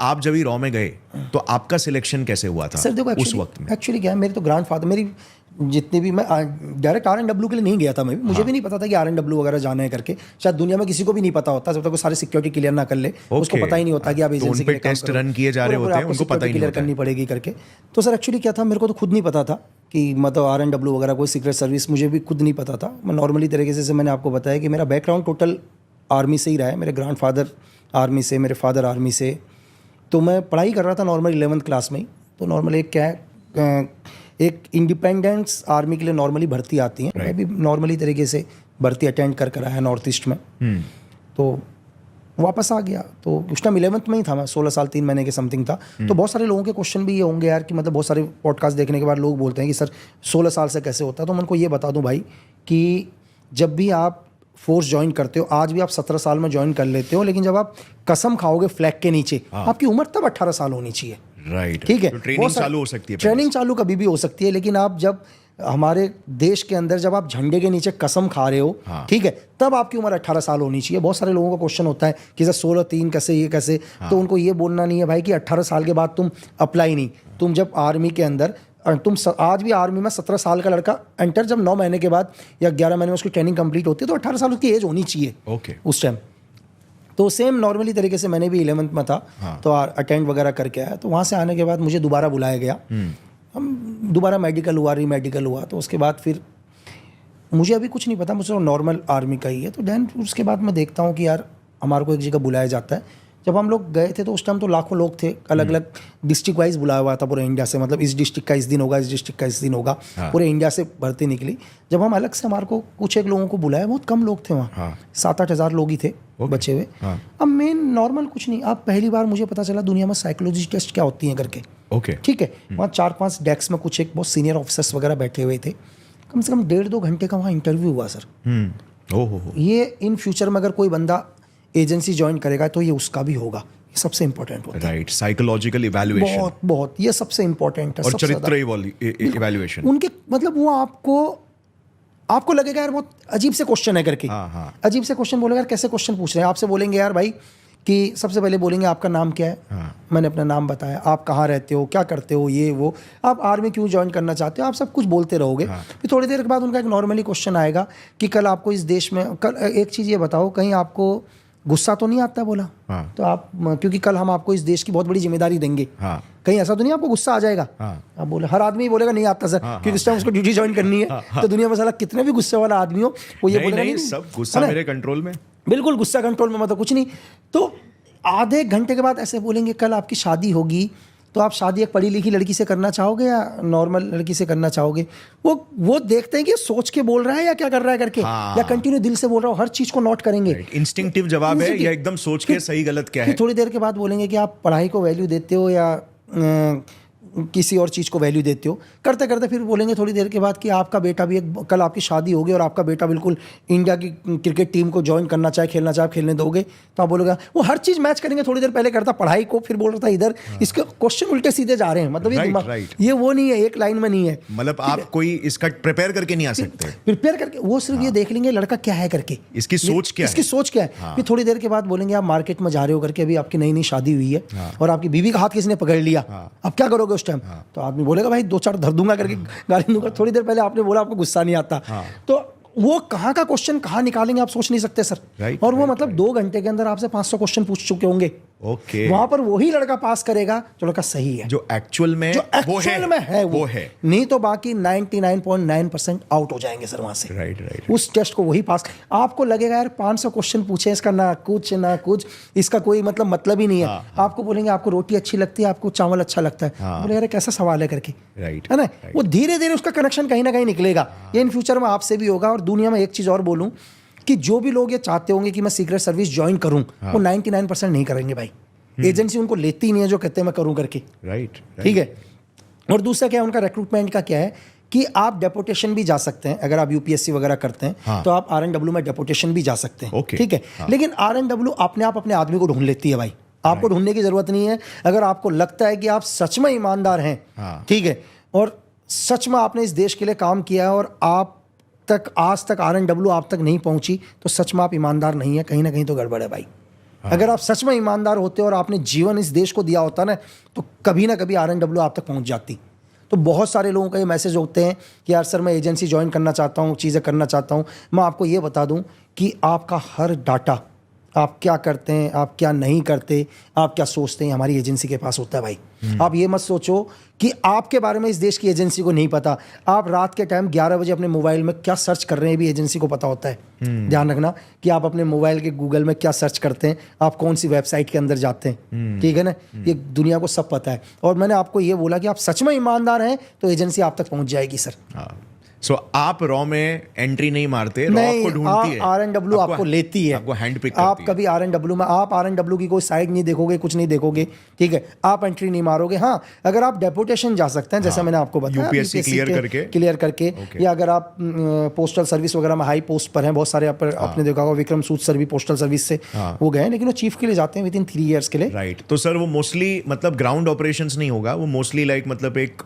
आप जब ही रॉ में गए तो आपका सिलेक्शन कैसे हुआ था सर? देखो उस वक्त में? एक्चुअली क्या है, मेरे तो ग्रैंडफादर, मेरी जितने भी, मैं डायरेक्ट RNW के लिए नहीं गया था मैं भी, मुझे भी नहीं पता था कि RNW वगैरह जाना है करके। शायद दुनिया में किसी को भी नहीं पता होता, जब तक वो सारे सिक्योरिटी क्लियर ना कर ले उसको पता ही नहीं होता कि आप एजेंसी के लिए टेस्ट रन किए जा रहे होते हैं, उनको पता ही नहीं होता करनी पड़ेगी करके। तो सर एक्चुअली क्या था, मेरे को तो खुद नहीं पता था कि मतलब RNW वगैरह कोई सीक्रेट सर्विस, मुझे भी खुद नहीं पता था। मैं नॉर्मली तरीके से मैंने आपको बताया कि मेरा बैकग्राउंड टोटल आर्मी से ही रहा है। मेरे ग्रैंडफादर आर्मी से, मेरे फादर आर्मी से। तो मैं पढ़ाई कर रहा था नॉर्मल 11th क्लास में ही। तो नॉर्मल एक क्या है, एक इंडिपेंडेंस आर्मी के लिए नॉर्मली भर्ती आती है। मैं भी नॉर्मली तरीके से भर्ती अटेंड कर आया नॉर्थ ईस्ट में। तो वापस आ गया। तो उस टाइम 11th में ही था मैं, 16 साल 3 महीने के समथिंग था। तो बहुत सारे लोगों के क्वेश्चन भी ये होंगे यार कि मतलब बहुत सारे पॉडकास्ट देखने के बाद लोग बोलते हैं कि सर 16 साल से कैसे होता है। तो मैं उनको ये बता दूं भाई कि जब भी आप फोर्स ज्वाइन करते हो, आज भी आप 17 साल में ज्वाइन कर लेते हो, लेकिन जब आप कसम खाओगे फ्लैग के नीचे, आपकी उम्र तब 18 साल होनी चाहिए। राइट, ठीक है। तो ट्रेनिंग चालू हो सकती है, ट्रेनिंग चालू कभी भी हो सकती है, लेकिन आप जब हमारे देश के अंदर जब आप झंडे के नीचे कसम खा रहे हो, ठीक है, तब आपकी उम्र 18 साल होनी चाहिए। बहुत सारे लोगों का क्वेश्चन होता है कि सर 16-3 कैसे, ये कैसे। तो उनको ये बोलना नहीं है भाई कि 18 साल के बाद तुम अप्लाई नहीं। तुम जब आर्मी के अंदर, तुम आज भी आर्मी में 17 साल का लड़का एंटर, जब 9 महीने के बाद या 11 महीने में उसकी ट्रेनिंग कंप्लीट होती है, तो 18 साल उसकी एज होनी चाहिए उस टाइम। तो सेम नॉर्मली तरीके से मैंने भी 11th में था। तो अटेंड वगैरह करके आया। तो वहाँ से आने के बाद मुझे दोबारा बुलाया गया। हम दोबारा मेडिकल हुआ, रीमेडिकल हुआ। तो उसके बाद फिर मुझे अभी कुछ नहीं पता, मुझे नॉर्मल आर्मी का ही है। तो देन उसके बाद मैं देखता हूँ कि यार हमारे को एक जगह बुलाया जाता है। जब हम लोग गए थे तो उस टाइम तो लाखों लोग थे, अलग अलग डिस्ट्रिक्ट वाइज बुलाया हुआ था पूरे इंडिया से। मतलब इस डिस्ट्रिक्ट का इस दिन होगा, इस डिस्ट्रिक्ट का इस दिन होगा। पूरे इंडिया से भर्ती निकली। जब हम अलग से, हमारे को कुछ एक लोगों को बुलाया, बहुत कम लोग थे वहाँ, 7-8 हज़ार लोग ही थे बचे हुए। अब मेन नॉर्मल कुछ नहीं। अब पहली बार मुझे पता चला दुनिया में साइकोलॉजी टेस्ट क्या होती है करके। ठीक है। वहाँ 4-5 डेस्क में कुछ एक बहुत सीनियर ऑफिसर्स वगैरह बैठे हुए थे। कम से कम 1.5-2 घंटे का वहाँ इंटरव्यू हुआ सर। ये इन फ्यूचर में अगर कोई बंदा एजेंसी ज्वाइन करेगा तो ये उसका भी होगा। ये सबसे इंपॉर्टेंट होता है। राइट, साइकोलॉजिकल इवैल्यूएशन बहुत ये सबसे इंपॉर्टेंट है। और चरित्र इवैल्यूएशन। उनके मतलब वो आपको लगेगा यार बहुत अजीब से क्वेश्चन है करके। अजीब से क्वेश्चन बोलेगा यार, कैसे क्वेश्चन पूछ रहे हैं। आपसे बोलेंगे यार भाई कि सबसे पहले बोलेंगे आपका नाम क्या है। मैंने अपना नाम बताया। आप कहाँ रहते हो, क्या करते हो, ये वो, आप आर्मी क्यों ज्वाइन करना चाहते हो, आप सब कुछ बोलते रहोगे। फिर थोड़ी देर के बाद उनका एक नॉर्मली क्वेश्चन आएगा कि कल आपको इस देश में, कल एक चीज़ ये बताओ, कहीं आपको गुस्सा तो नहीं आता? बोला तो आप, क्योंकि कल हम आपको इस देश की बहुत बड़ी जिम्मेदारी देंगे, कहीं ऐसा तो नहीं आपको गुस्सा आ जाएगा? आप बोले, हर आदमी बोलेगा नहीं आता सर, क्योंकि इस टाइम उसको ड्यूटी ज्वाइन करनी है। तो दुनिया में साला कितने भी गुस्से वाला आदमी हो, वो ये बोलेगा नहीं, सब गुस्सा मेरे कंट्रोल में। बिल्कुल गुस्सा कंट्रोल में, मतलब कुछ नहीं। तो आधे घंटे के बाद ऐसे बोलेंगे कल आपकी शादी होगी, तो आप शादी एक पढ़ी लिखी लड़की से करना चाहोगे या नॉर्मल लड़की से करना चाहोगे? वो देखते हैं कि सोच के बोल रहा है या क्या कर रहा है करके, या कंटिन्यू दिल से बोल रहा हो, हर चीज को नोट करेंगे। इंस्टिंक्टिव जवाब है या एकदम सोच के सही गलत क्या है। थोड़ी देर के बाद बोलेंगे कि आप पढ़ाई को वैल्यू देते हो या किसी और चीज़ को वैल्यू देते हो। करते करते फिर बोलेंगे थोड़ी देर के बाद कि आपका बेटा भी एक, कल आपकी शादी होगी और आपका बेटा बिल्कुल इंडिया की क्रिकेट टीम को ज्वाइन करना चाहे, खेलना चाहे, खेलने दोगे? तो आप बोलोगे, वो हर चीज़ मैच करेंगे। थोड़ी देर पहले करता पढ़ाई को, फिर बोल रहा था इधर। इसके क्वेश्चन उल्टे सीधे जा रहे हैं। मतलब ये दिमाग, ये वो नहीं है, एक लाइन में नहीं है। मतलब आप कोई इसका प्रिपेयर करके नहीं आ सकते। प्रिपेयर करके वो सिर्फ ये देख लेंगे लड़का क्या है करके, इसकी सोच क्या है, इसकी सोच क्या है। फिर थोड़ी देर के बाद बोलेंगे आप मार्केट में जा रहे हो करके, अभी आपकी नई नई शादी हुई है और आपकी बीवी का हाथ किसी ने पकड़ लिया, अब क्या करोगे उस टाइम? तो आदमी बोलेगा भाई 2-4 धर दूंगा करके, गाली दूंगा। थोड़ी देर पहले आपने बोला आपको गुस्सा नहीं आता। तो वो कहाँ का क्वेश्चन कहाँ निकालेंगे आप सोच नहीं सकते सर। और वो मतलब 2 घंटे के अंदर आपसे 500 क्वेश्चन पूछ चुके होंगे। वहां पर वही लड़का पास करेगा जो लड़का सही है, जो एक्चुअल में है वो है। नहीं तो बाकी 99.9% आउट हो जाएंगे सर वहां से। उस टेस्ट को वही पास। आपको लगेगा यार 500 क्वेश्चन पूछे, इसका ना कुछ ना कुछ, इसका कोई मतलब ही नहीं है। आपको बोलेंगे आपको रोटी अच्छी लगती है, आपको चावल अच्छा लगता है, बोले यार कैसा सवाल है करके, है ना। वो धीरे धीरे उसका कनेक्शन कहीं ना कहीं निकलेगा। ये इन फ्यूचर में आपसे भी होगा। और दुनिया में एक चीज और बोलूं कि जो भी लोग ये चाहते होंगे कि मैं सीक्रेट सर्विस ज्वाइन करूं, वो 99% नहीं करेंगे भाई। एजेंसी उनको लेती ही नहीं है जो कहते हैं मैं करूं करके। ठीक है। और दूसरा क्या है उनका रिक्रूटमेंट का क्या है कि आप डेपुटेशन भी जा सकते हैं। अगर आप यूपीएससी वगैरह करते हैं तो आप RNW में डेपुटेशन भी जा सकते हैं। ठीक है। लेकिन RNW अपने आप अपने आदमी को ढूंढ लेती है भाई। आपको ढूंढने की जरूरत नहीं है। अगर आपको लगता है कि आप सच में ईमानदार हैं, ठीक है, और सच में आपने इस देश के लिए काम किया है और आप तक आज तक RNW आप तक नहीं पहुंची, तो सच में आप ईमानदार नहीं है, कहीं ना कहीं तो गड़बड़ है भाई। अगर आप सच में ईमानदार होते और आपने जीवन इस देश को दिया होता ना, तो कभी ना कभी RNW आप तक पहुंच जाती। तो बहुत सारे लोगों का ये मैसेज होते हैं कि यार सर मैं एजेंसी ज्वाइन करना चाहता हूँ, चीज़ें करना चाहता हूँ। मैं आपको ये बता दूँ कि आपका हर डाटा, आप क्या करते हैं, आप क्या नहीं करते, आप क्या सोचते हैं, हमारी एजेंसी के पास होता है भाई। आप ये मत सोचो कि आपके बारे में इस देश की एजेंसी को नहीं पता। आप रात के टाइम 11 बजे अपने मोबाइल में क्या सर्च कर रहे हैं भी एजेंसी को पता होता है। ध्यान रखना कि आप अपने मोबाइल के गूगल में क्या सर्च करते हैं, आप कौन सी वेबसाइट के अंदर जाते हैं, ठीक है ना। ये दुनिया को सब पता है। और मैंने आपको ये बोला कि आप सच में ईमानदार हैं तो एजेंसी आप तक पहुंच जाएगी सर। सो आप रॉ में एंट्री नहीं मारते, रॉ आपको ढूंढती है, RNW आपको लेती है, आपको हैंड पिक करती आप कभी RNW में, आप RNW की कोई साइड नहीं देखोगे, कुछ नहीं देखोगे, ठीक है, आप एंट्री नहीं मारोगे। हाँ, अगर आप डेपुटेशन जा सकते हैं, जैसे मैंने आपको बताया, UPSC क्लियर करके या अगर आप पोस्टल सर्विस वगैरह में हाई पोस्ट पर हैं, बहुत सारे आपने देखा होगा विक्रम सूद सर भी पोस्टल सर्विस से वो गए, लेकिन वो चीफ के लिए जाते हैं विद इन 3 years के लिए। राइट। तो सर वो मोस्टली मतलब ग्राउंड ऑपरेशंस नहीं होगा, वो मोस्टली लाइक मतलब एक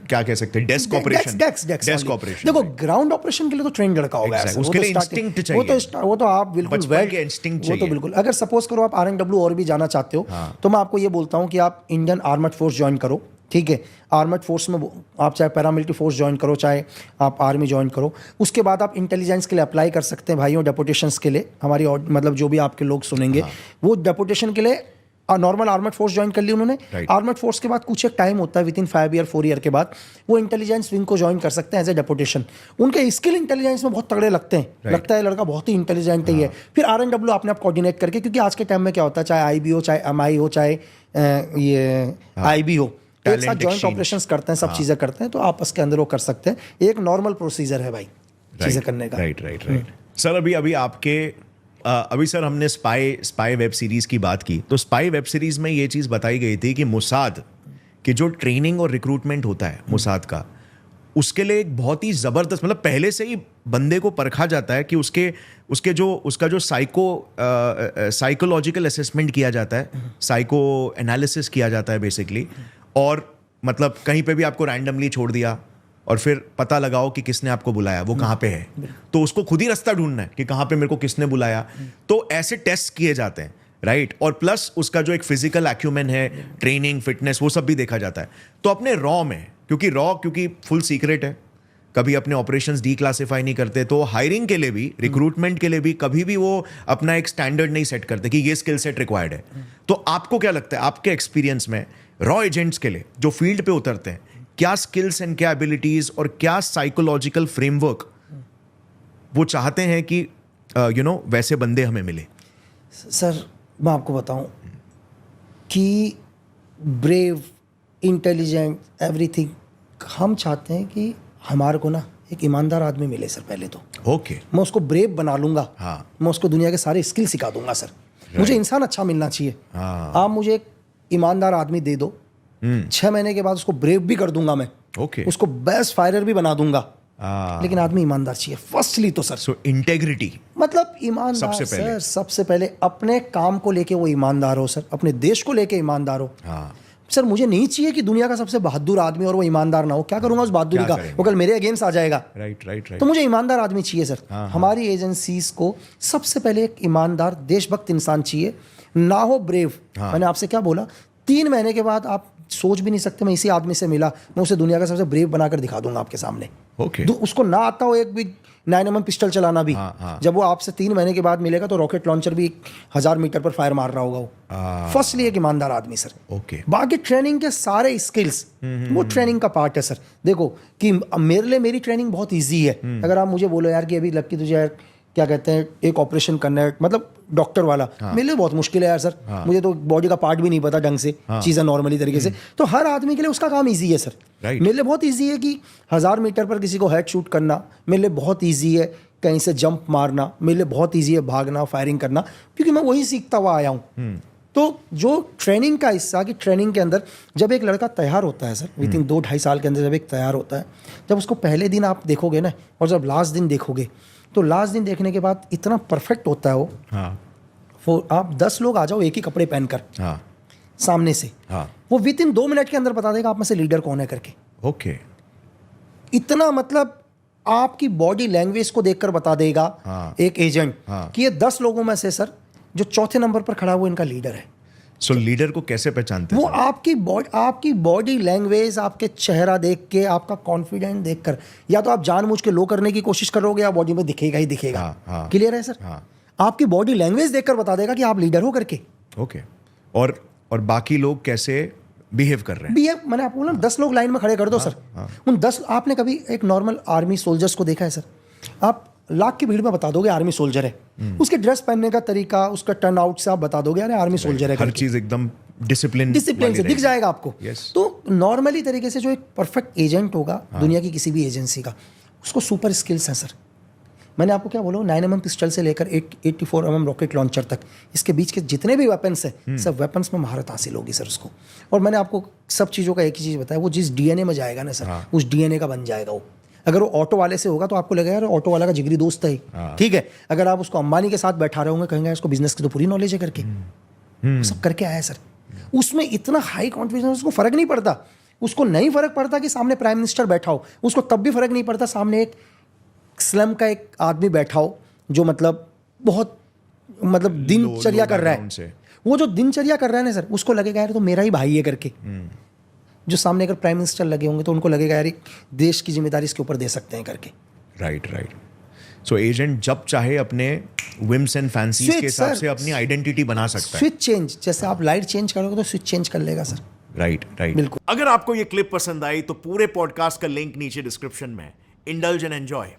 क्या कह सकते हैं, डेस्क ऑपरेशन। Desk operation. देखो ग्राउंड ऑपरेशन के लिए तो ट्रेंड लड़का होगा यार, उसके लिए इंस्टिंक्ट चाहिए, वो तो आप बिल्कुल बचपन के इंस्टिंक्ट चाहिए। वो तो बिल्कुल। अगर सपोज करो आप RNW और भी जाना चाहते हो, तो मैं आपको ये बोलता हूँ कि आप इंडियन आर्मड फोर्स ज्वाइन करो, ठीक है। आर्मड फोर्स में आप चाहे पैरामिलिट्री फोर्स ज्वाइन करो, चाहे आप आर्मी ज्वाइन करो। उसके बाद आप इंटेलिजेंस के लिए अप्लाई कर सकते हैं भाइयों, डेपुटेशंस के लिए। हमारी मतलब जो भी आपके लोग सुनेंगे वो डेपुटेशन के लिए नॉर्मल आर्मड फोर्स ज्वाइन कर ली उन्होंने। आर्मड फोर्स के बाद कुछ एक टाइम होता है, विद इन 5 year 4 year के बाद वो इंटेलिजेंस विंग को ज्वाइन कर सकते हैं एज ए डेपुटेशन। उनके स्किल इंटेलिजेंस में बहुत तगड़े लगते हैं, लगता है लड़का बहुत ही इंटेलिजेंट ही है। फिर RNW अपने आप कोऑर्डिनेट करके, क्योंकि आज के टाइम में क्या होता है, चाहे IB हो, चाहे MI हो, चाहे ये IB हो, एक साथ जॉइंट ऑपरेशंस करते हैं, सब चीज़ें करते हैं, तो आपस के अंदर वो कर सकते हैं। एक नॉर्मल प्रोसीजर है भाई चीज़ें करने का। राइट। सर अभी आपके अभी सर हमने स्पाई वेब सीरीज की बात की, तो स्पाई वेब सीरीज में ये चीज़ बताई गई थी कि मोसाद की जो ट्रेनिंग और रिक्रूटमेंट होता है मोसाद का, उसके लिए एक बहुत ही ज़बरदस्त, मतलब पहले से ही बंदे को परखा जाता है कि उसका जो साइकोलॉजिकल असेसमेंट किया जाता है, साइको एनालिसिस किया जाता है बेसिकली। और मतलब कहीं पे भी आपको रैंडमली छोड़ दिया और फिर पता लगाओ कि किसने आपको बुलाया, वो कहाँ पे है, तो उसको खुद ही रास्ता ढूंढना है कि कहाँ पे मेरे को किसने बुलाया। तो ऐसे टेस्ट किए जाते हैं, राइट। और प्लस उसका जो एक फिजिकल एक्यूमेन है, ट्रेनिंग, फिटनेस, वो सब भी देखा जाता है। तो अपने रॉ में, क्योंकि फुल सीक्रेट है, कभी अपने ऑपरेशंस डीक्लासिफाई नहीं करते, तो हायरिंग के लिए भी, रिक्रूटमेंट के लिए भी कभी भी वो अपना एक स्टैंडर्ड नहीं सेट करते कि ये स्किल सेट रिक्वायर्ड है। तो आपको क्या लगता है, आपके एक्सपीरियंस में रॉ एजेंट्स के लिए जो फील्ड पे उतरते हैं, क्या स्किल्स एंड क्या एबिलिटीज और क्या साइकोलॉजिकल फ्रेमवर्क वो चाहते हैं कि वैसे बंदे हमें मिले? सर मैं आपको बताऊं कि ब्रेव, इंटेलिजेंट, एवरीथिंग, हम चाहते हैं कि हमारे को ना एक ईमानदार आदमी मिले सर। पहले तो ओके, मैं उसको ब्रेव बना लूंगा, हाँ, मैं उसको दुनिया के सारे स्किल सिखा दूंगा सर। मुझे इंसान अच्छा मिलना चाहिए। आप मुझे एक ईमानदार आदमी दे दो, 6 महीने के बाद उसको ब्रेव भी कर दूंगा मैं, उसको बेस्ट फायरर भी बना दूंगा, लेकिन आदमी ईमानदार चाहिए फर्स्टली तो सर। सो इंटेग्रिटी, मतलब ईमानदार सर, सबसे पहले अपने काम को लेके वो ईमानदार हो सर, अपने देश को लेके ईमानदार हो। सर मुझे नहीं चाहिए कि दुनिया का सबसे बहादुर आदमी और वो ईमानदार ना हो। क्या करूंगा उस बहादुरी का, वो कल मेरे अगेंस्ट आ जाएगा। राइट। तो मुझे ईमानदार आदमी चाहिए सर। हमारी एजेंसीज को सबसे पहले एक ईमानदार देशभक्त इंसान चाहिए, ना हो ब्रेव। मैंने आपसे क्या बोला, 3 महीने के बाद आप सोच भी नहीं सकते, मैं इसी आदमी से मिला, मैं उसे दुनिया का सबसे ब्रेव बनाकर दिखा दूंगा आपके सामने। उसको ना आता हो एक भी 9mm पिस्टल चलाना भी, जब वो आपसे 3 महीने के बाद मिलेगा तो रॉकेट लॉन्चर भी 1000 मीटर पर फायर मार रहा होगा वो। फर्स्टली एक ईमानदार आदमी सर। बाकी ट्रेनिंग के सारे स्किल्स वो ट्रेनिंग का पार्ट है सर। देखो कि मेरे लिए मेरी ट्रेनिंग बहुत ईजी है। अगर आप मुझे बोलो यार कि अभी लक्की तुझे यार क्या कहते हैं एक ऑपरेशन करना है, मतलब डॉक्टर वाला, मेरे लिए बहुत मुश्किल है यार सर। मुझे तो बॉडी का पार्ट भी नहीं पता ढंग से, चीज़ें नॉर्मली तरीके से। तो हर आदमी के लिए उसका काम इजी है सर। मेरे लिए बहुत इजी है कि 1000 मीटर पर किसी को हेड शूट करना, मेरे लिए बहुत इजी है कहीं से जंप मारना, मेरे लिए बहुत इजी है भागना, फायरिंग करना, क्योंकि मैं वही सीखता हुआ आया हूँ। तो जो ट्रेनिंग का हिस्सा, कि ट्रेनिंग के अंदर जब एक लड़का तैयार होता है सर, विद इन 2-2.5 साल के अंदर जब एक तैयार होता है, जब उसको पहले दिन आप देखोगे ना और जब लास्ट दिन देखोगे, तो लास्ट दिन देखने के बाद इतना परफेक्ट होता है वो। आप 10 लोग आ जाओ एक ही कपड़े पहनकर सामने से, वो विद इन 2 मिनट के अंदर बता देगा आप में से लीडर कौन है करके। इतना मतलब आपकी बॉडी लैंग्वेज को देखकर बता देगा एक एजेंट कि ये 10 लोगों में से सर जो चौथे नंबर पर खड़ा है वो इनका लीडर है। सो लीडर को कैसे पहचानते वो हैं? आपकी बॉडी लैंग्वेज, आपके चेहरा देख के, आपका कॉन्फिडेंट देखकर, या तो आप जानबूझ के लो करने की कोशिश करोगे या बॉडी में दिखेगा ही दिखेगा। हाँ। क्लियर है सर? हाँ। आपकी बॉडी लैंग्वेज देखकर बता देगा कि आप लीडर हो करके। ओके। और बाकी लोग कैसे बिहेव कर रहे हैं? भी है, मैंने आपको बोला 10 लोग लाइन में खड़े कर दो सर। उन 10, आपने कभी एक नॉर्मल आर्मी सोल्जर्स को देखा है सर? आप लाख की भीड़ में बता दोगे आर्मी सोल्जर है, उसके ड्रेस पहनने का तरीका, उसका टर्न आउट से आप बता दोगे अरे आर्मी सोल्जर है हर करके। चीज एकदम डिसिप्लिन से दिख जाएगा आपको। Yes. तो नॉर्मली तरीके से जो एक परफेक्ट एजेंट होगा दुनिया की किसी भी एजेंसी का, उसको सुपर स्किल्स हैं सर। मैंने आपको क्या बोला, 9mm पिस्टल से लेकर 84mm रॉकेट लॉन्चर तक, इसके बीच के जितने भी वेपन्स हैं, सब वेपन्स में महारत हासिल होगी सर उसको। और मैंने आपको सब चीज़ों का एक ही चीज़ बताया, वो जिस डीएनए में जाएगा ना सर, उस डीएनए का बन जाएगा वो। अगर वो ऑटो वाले से होगा तो आपको लगेगा यार ऑटो वाला का जिगरी दोस्त है, ठीक है। अगर आप उसको अंबानी के साथ बैठा रहे होंगे, कहेंगे उसको बिजनेस की तो पूरी नॉलेज है करके। वो सब करके आया है सर। उसमें इतना हाई कॉन्फिडेंस, उसको फर्क नहीं पड़ता, उसको नहीं फर्क पड़ता कि सामने प्राइम मिनिस्टर बैठा हो, उसको तब भी फर्क नहीं पड़ता सामने एक स्लम का एक आदमी बैठा हो जो मतलब बहुत दिनचर्या कर रहा है। वो जो दिनचर्या कर रहा है ना सर, उसको लगेगा यार तो मेरा ही भाई है करके। जो सामने अगर प्राइम मिनिस्टर लगे होंगे तो उनको लगेगा यार देश की जिम्मेदारी इसके ऊपर दे सकते हैं करके। राइट। सो एजेंट जब चाहे अपने विम्स एंड फैंसीज के हिसाब से अपनी आइडेंटिटी बना सकता है। स्विच चेंज, जैसे आप लाइट चेंज करोगे तो स्विच चेंज कर लेगा सर। राइट। बिल्कुल। अगर आपको ये क्लिप पसंद आई तो पूरे पॉडकास्ट का लिंक नीचे डिस्क्रिप्शन में। Indulge and enjoy.